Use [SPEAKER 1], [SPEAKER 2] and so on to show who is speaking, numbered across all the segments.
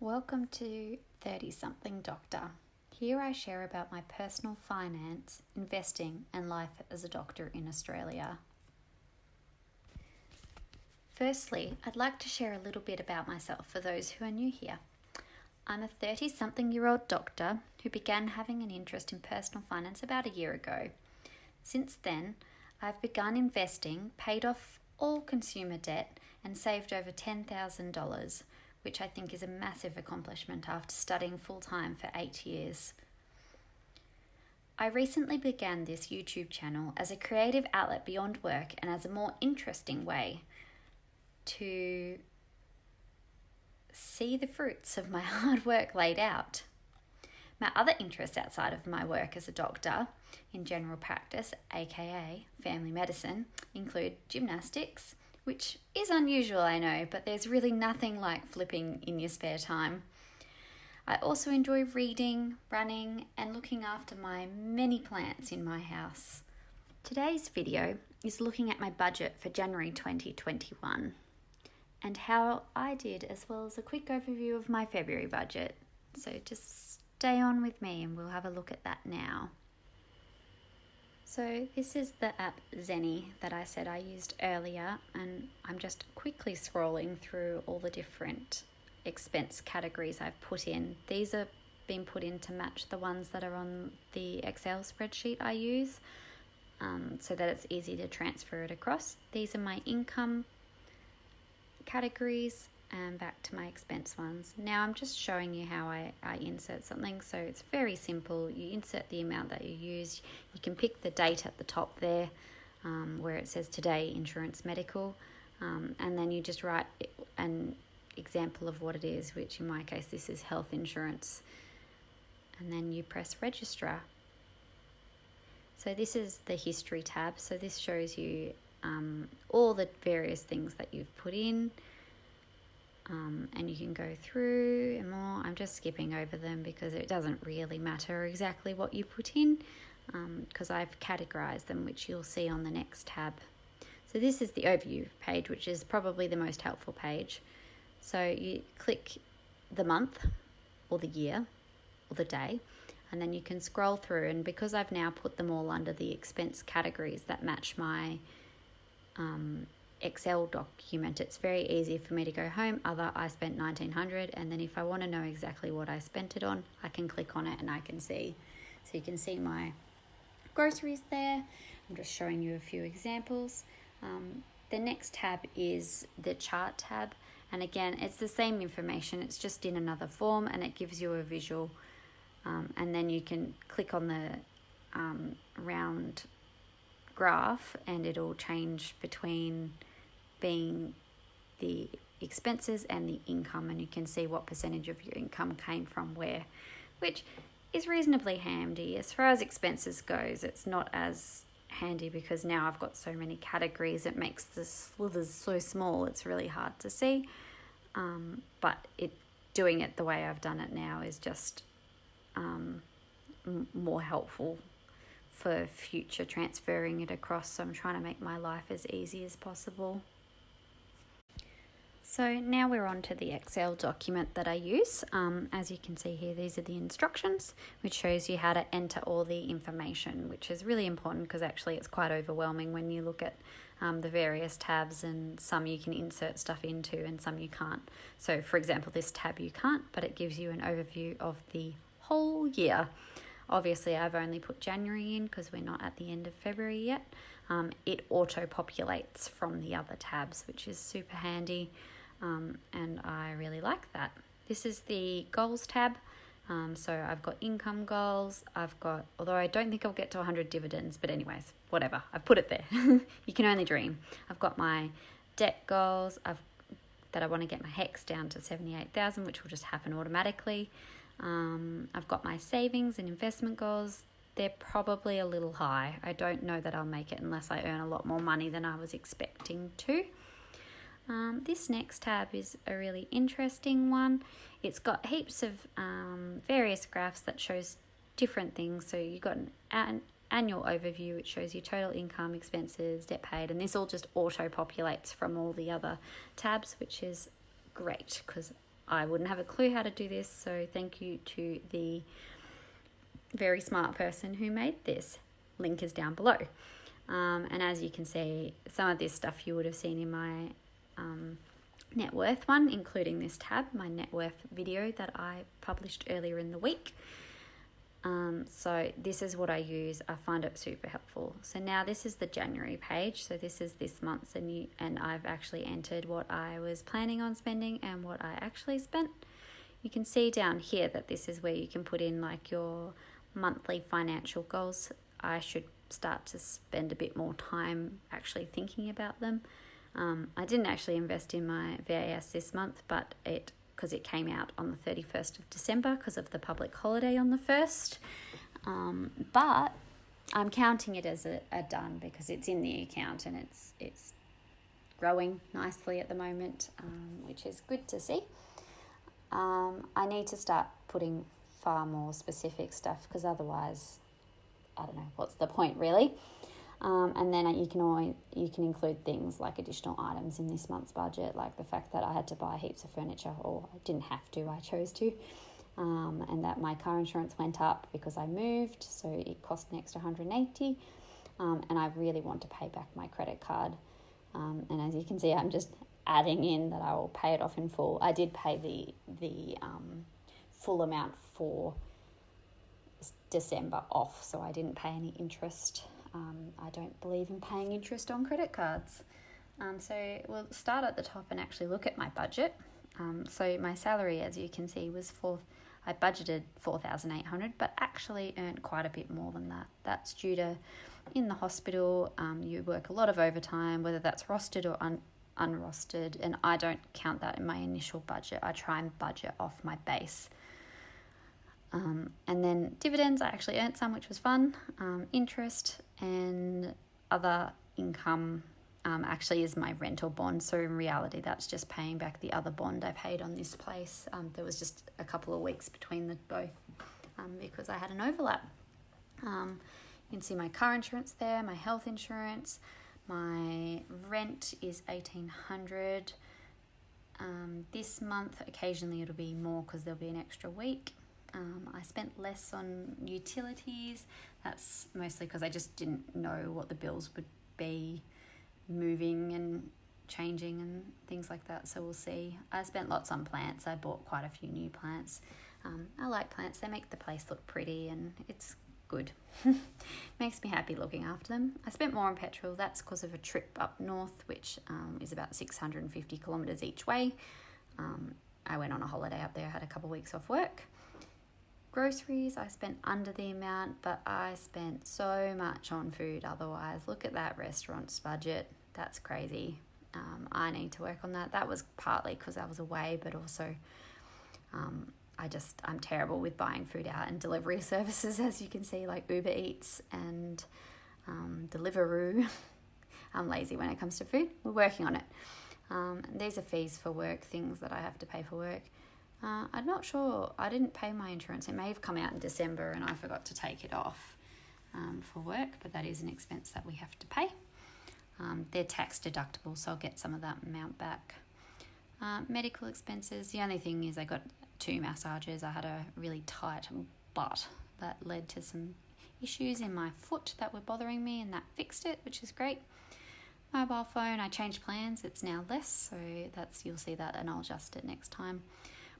[SPEAKER 1] Welcome to 30 Something Doctor. Here I share about my personal finance, investing, and life as a doctor in Australia. Firstly, I'd like to share a little bit about myself for those who are new here. I'm a 30-something-year-old doctor who began having an interest in personal finance about a year ago. Since then, I've begun investing, paid off all consumer debt, and saved over $10,000, which I think is a massive accomplishment after studying full-time for 8 years. I recently began this YouTube channel as a creative outlet beyond work and as a more interesting way to see the fruits of my hard work laid out. My other interests outside of my work as a doctor in general practice, aka family medicine, include gymnastics, which is unusual, I know, but there's really nothing like flipping in your spare time. I also enjoy reading, running, and looking after my many plants in my house. Today's video is looking at my budget for January 2021 and how I did, as well as a quick overview of my February budget. So just stay on with me and we'll have a look at that now. So this is the app Zenny that I said I used earlier, and I'm just quickly scrolling through all the different expense categories I've put in. These are being put in to match the ones that are on the Excel spreadsheet I use, so that it's easy to transfer it across. These are my income categories and back to my expense ones. Now I'm just showing you how I insert something. So it's very simple. You insert the amount that you use. You can pick the date at the top there where it says today insurance medical, and then you just write an example of what it is, which in my case this is health insurance, and then you press register. So this is the history tab. So this shows you all the various things that you've put in, and you can go through and more. I'm just skipping over them because it doesn't really matter exactly what you put in, because I've categorized them, which you'll see on the next tab. So this is the overview page, which is probably the most helpful page. So you click the month or the year or the day, and then you can scroll through, and because I've now put them all under the expense categories that match my Excel document, it's very easy for me to go home, I spent $1,900, and then if I want to know exactly what I spent it on, I can click on it and I can see. So you can see my groceries there. I'm just showing you a few examples. The next tab is the chart tab, and again it's the same information, it's just in another form, and it gives you a visual, and then you can click on the round graph and it'll change between being the expenses and the income, and you can see what percentage of your income came from where, which is reasonably handy. As far as expenses goes, it's not as handy because now I've got so many categories, it makes the slithers so small it's really hard to see, but doing it the way I've done it now is just more helpful for future transferring it across. So I'm trying to make my life as easy as possible. So now we're on to the Excel document that I use. As you can see here, these are the instructions, which shows you how to enter all the information, which is really important because actually it's quite overwhelming when you look at the various tabs, and some you can insert stuff into and some you can't. So for example, this tab you can't, but it gives you an overview of the whole year. Obviously, I've only put January in because we're not at the end of February yet. It auto-populates from the other tabs, which is super handy, and I really like that. This is the goals tab. So I've got income goals. Although I don't think I'll get to 100 dividends, but anyways, whatever. I've put it there. You can only dream. I've got my debt goals. That I want to get my HECs down to 78,000, which will just happen automatically. I've got my savings and investment goals. They're probably a little high. I don't know that I'll make it unless I earn a lot more money than I was expecting to. This next tab is a really interesting one. It's got heaps of various graphs that shows different things. So you've got an annual overview, which shows you total income, expenses, debt paid, and this all just auto-populates from all the other tabs, which is great because I wouldn't have a clue how to do this, so thank you to the very smart person who made this. Link is down below. And as you can see, some of this stuff you would have seen in my net worth one, including this tab, my net worth video that I published earlier in the week. So this is what I use. I find it super helpful. So now this is the January page. So this is this month's, and I've actually entered what I was planning on spending and what I actually spent. You can see down here that this is where you can put in like your monthly financial goals. I should start to spend a bit more time actually thinking about them. I didn't actually invest in my VAS this month, but because it came out on the 31st of December because of the public holiday on the 1st. But I'm counting it as a done because it's in the account and it's growing nicely at the moment, which is good to see. I need to start putting far more specific stuff because otherwise, I don't know, what's the point really? And then you can include things like additional items in this month's budget, like the fact that I had to buy heaps of furniture, or I didn't have to, I chose to, and that my car insurance went up because I moved, so it cost an extra $180, and I really want to pay back my credit card, and as you can see, I'm just adding in that I will pay it off in full. I did pay the full amount for December off, so I didn't pay any interest. I don't believe in paying interest on credit cards. So we'll start at the top and actually look at my budget. So my salary, as you can see, was I budgeted $4,800, but actually earned quite a bit more than that. That's due to, in the hospital, you work a lot of overtime, whether that's rostered or unrostered, and I don't count that in my initial budget. I try and budget off my base. And then dividends, I actually earned some, which was fun. Interest and other income actually is my rental bond. So in reality, that's just paying back the other bond I paid on this place. There was just a couple of weeks between the both because I had an overlap. You can see my car insurance there, my health insurance. My rent is $1,800. This month, occasionally it'll be more because there'll be an extra week. I spent less on utilities. That's mostly because I just didn't know what the bills would be moving and changing and things like that, so we'll see. I spent lots on plants. I bought quite a few new plants. I like plants. They make the place look pretty and it's good. Makes me happy looking after them. I spent more on petrol. That's because of a trip up north, which is about 650 kilometres each way. I went on a holiday up there. I had a couple of weeks off work. Groceries, I spent under the amount, but I spent so much on food otherwise. Look at that restaurant's budget. That's crazy. I need to work on that. That was partly because I was away, but also I'm terrible with buying food out, and delivery services, as you can see, like Uber Eats and Deliveroo. I'm lazy when it comes to food. We're working on it. These are fees for work, things that I have to pay for work. I'm not sure. I didn't pay my insurance. It may have come out in December and I forgot to take it off for work, but that is an expense that we have to pay. They're tax deductible, so I'll get some of that amount back. Medical expenses. The only thing is I got 2 massages. I had a really tight butt that led to some issues in my foot that were bothering me, and that fixed it, which is great. Mobile phone, I changed plans. It's now less, so you'll see that, and I'll adjust it next time.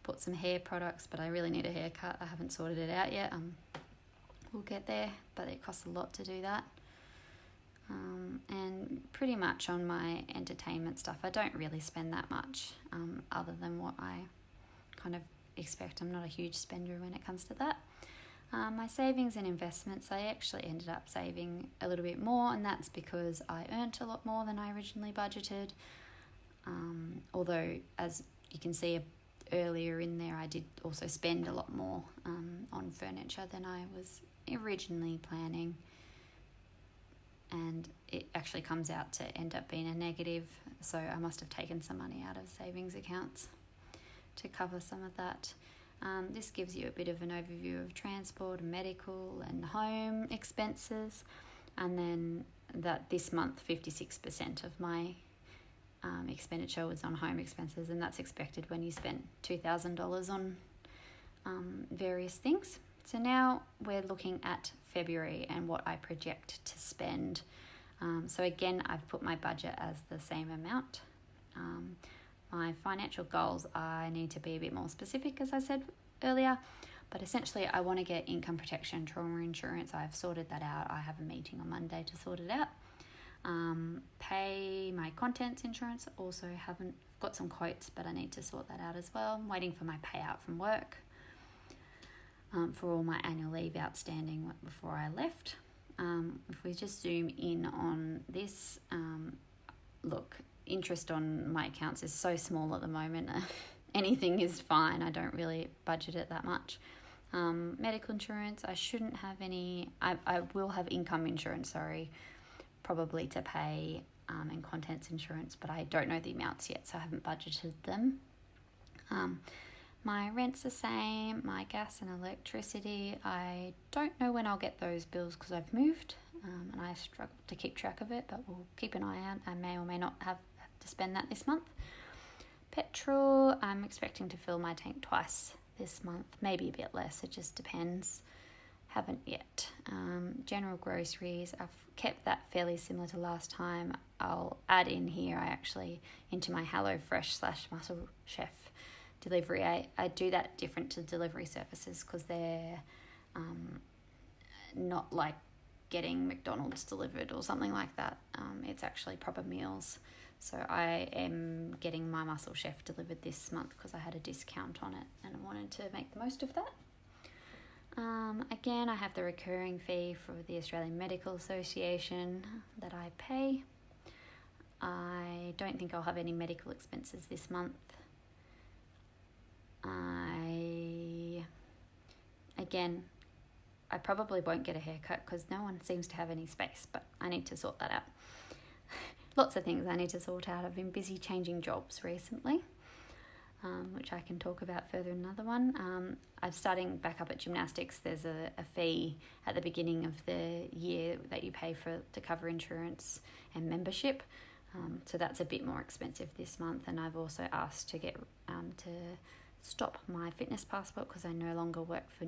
[SPEAKER 1] Bought some hair products, but I really need a haircut. I haven't sorted it out yet. We'll get there, but it costs a lot to do that. And pretty much on my entertainment stuff, I don't really spend that much other than what I kind of expect. I'm not a huge spender when it comes to that. My savings and investments, I actually ended up saving a little bit more, and that's because I earned a lot more than I originally budgeted. Although, as you can see earlier in there, I did also spend a lot more on furniture than I was originally planning, and it actually comes out to end up being a negative, so I must have taken some money out of savings accounts to cover some of that. This gives you a bit of an overview of transport, medical and home expenses, and then that this month 56% of my expenditure was on home expenses, and that's expected when you spend $2,000 on various things. So now we're looking at February and what I project to spend. So again, I've put my budget as the same amount. My financial goals, I need to be a bit more specific, as I said earlier, but essentially I want to get income protection, trauma insurance. I've sorted that out. I have a meeting on Monday to sort it out. Pay my contents insurance, also haven't got some quotes, but I need to sort that out as well. I'm waiting for my payout from work for all my annual leave outstanding before I left. If we just zoom in on this, look, interest on my accounts is so small at the moment. Anything is fine. I don't really budget it that much. Medical insurance, I shouldn't have any. I will have income insurance, probably to pay, and contents insurance, but I don't know the amounts yet, so I haven't budgeted them. My rent's the same, my gas and electricity, I don't know when I'll get those bills because I've moved, and I struggle to keep track of it, but we'll keep an eye out. I may or may not have to spend that this month. Petrol, I'm expecting to fill my tank twice this month, maybe a bit less, it just depends. Haven't yet. General groceries, I've kept that fairly similar to last time. I'll add in here, into my HelloFresh / Muscle Chef delivery, I do that different to delivery services because they're not like getting McDonald's delivered or something like that. It's actually proper meals. So I am getting my Muscle Chef delivered this month because I had a discount on it and I wanted to make the most of that. Again, I have the recurring fee for the Australian Medical Association that I pay. I don't think I'll have any medical expenses this month. I probably won't get a haircut because no one seems to have any space, but I need to sort that out. Lots of things I need to sort out. I've been busy changing jobs recently, which I can talk about further in another one. I'm starting back up at gymnastics. There's a fee at the beginning of the year that you pay to cover insurance and membership. So that's a bit more expensive this month. And I've also asked to get to stop my fitness passport because I no longer work for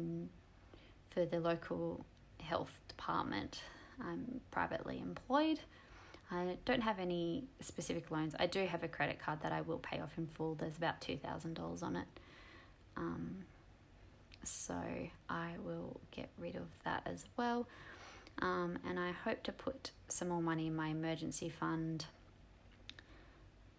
[SPEAKER 1] the local health department. I'm privately employed. I don't have any specific loans. I do have a credit card that I will pay off in full. There's about $2,000 on it. So I will get rid of that as well. And I hope to put some more money in my emergency fund.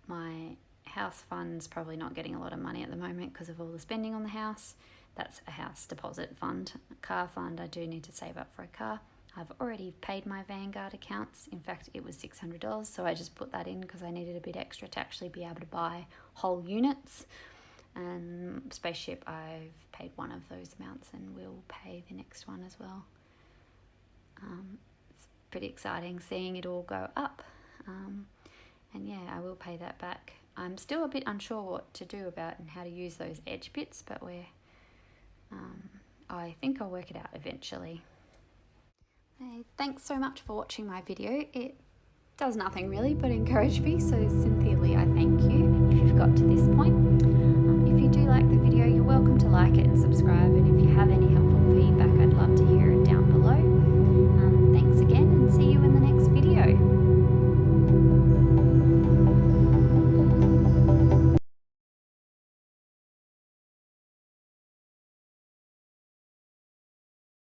[SPEAKER 1] My house fund's probably not getting a lot of money at the moment because of all the spending on the house. That's a house deposit fund. A car fund, I do need to save up for a car. I've already paid my Vanguard accounts. In fact, it was $600, so I just put that in because I needed a bit extra to actually be able to buy whole units. And Spaceship, I've paid one of those amounts and will pay the next one as well. It's pretty exciting seeing it all go up. And yeah, I will pay that back. I'm still a bit unsure what to do about and how to use those edge bits, but I think I'll work it out eventually. Hey, thanks so much for watching my video. It does nothing really but encourage me, so sincerely I thank you if you've got to this point. If you do like the video, you're welcome to like it and subscribe, and if you have any